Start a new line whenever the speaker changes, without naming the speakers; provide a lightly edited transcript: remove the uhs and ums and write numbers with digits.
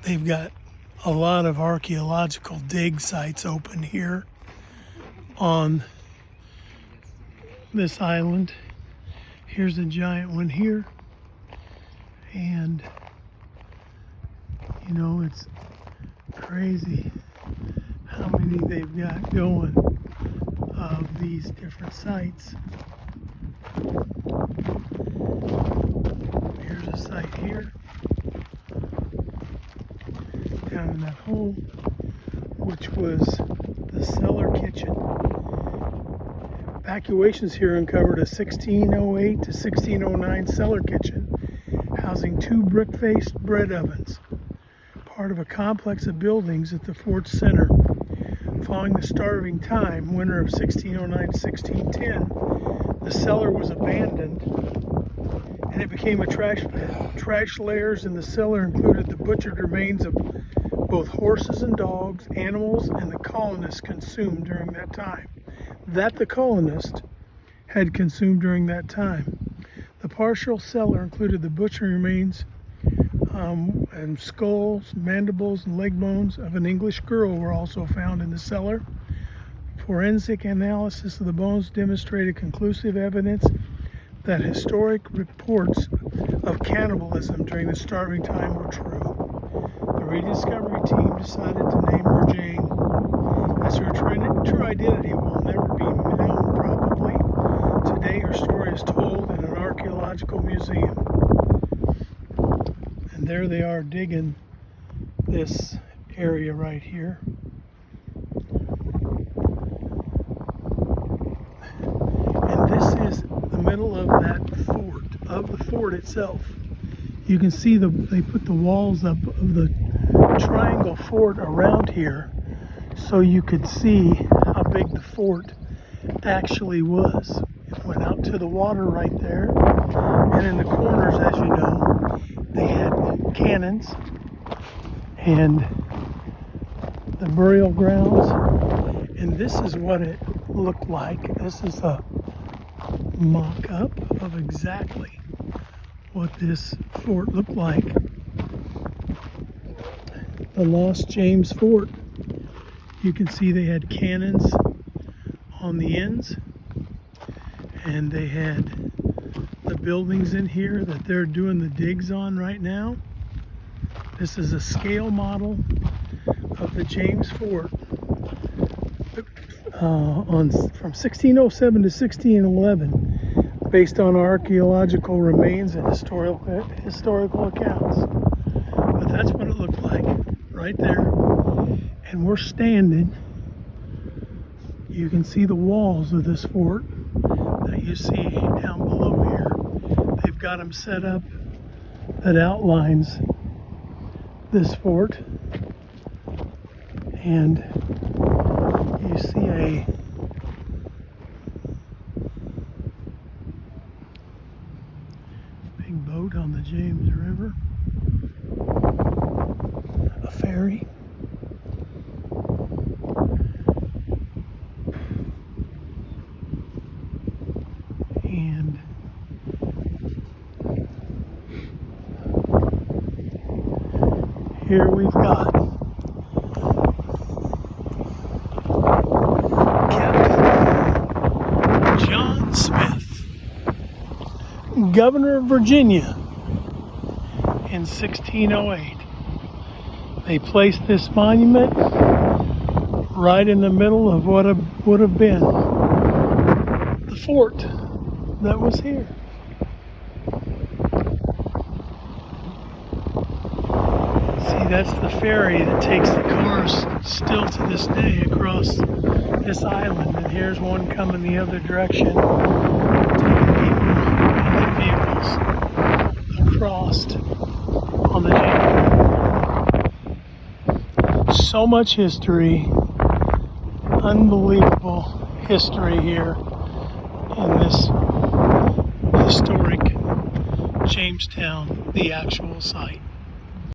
They've got a lot of archaeological dig sites open here on this island. Here's a giant one here. And, you know, it's crazy how many they've got going of these different sites. Here's a site here, down in that hole, which was the cellar kitchen. Evacuations here uncovered a 1608 to 1609 cellar kitchen housing 2 brick-faced bread ovens, part of a complex of buildings at the fort's center. Following the starving time, winter of 1609 to 1610, the cellar was abandoned and it became a trash pit. Trash layers in the cellar included the butchered remains of both horses and dogs, animals, and the colonists consumed during that time. The colonists had consumed during that time. The partial cellar included the butchered remains and skulls, mandibles, and leg bones of an English girl were also found in the cellar. Forensic analysis of the bones demonstrated conclusive evidence that historic reports of cannibalism during the starving time were true. The rediscovery team decided to name her Jane, as her true identity will never be known probably. Today her story is told in an archaeological museum. And there they are digging this area right here. And this is the middle of that fort, of the fort itself. You can see they put the walls up of the triangle fort around here so you could see how big the fort actually was. It went out to the water right there, and in the corners, as you know, they had cannons and the burial grounds. And this is what it looked like. This is a mock-up of exactly what this fort looked like. The Lost James Fort. You can see they had cannons on the ends, and they had the buildings in here that they're doing the digs on right now. This is a scale model of the James Fort from 1607 to 1611, based on archaeological remains and historical accounts. But that's what it looked like right there. And we're standing. You can see the walls of this fort that you see down below here. They've got them set up that outlines this fort. And you see a big boat on the James River, a ferry. And here we've got Governor of Virginia in 1608. They placed this monument right in the middle of what would have been the fort that was here. See, that's the ferry that takes the cars still to this day across this island, and here's one coming the other direction, taking people vehicles across on the James. So much history, unbelievable history here in this historic Jamestown, the actual site.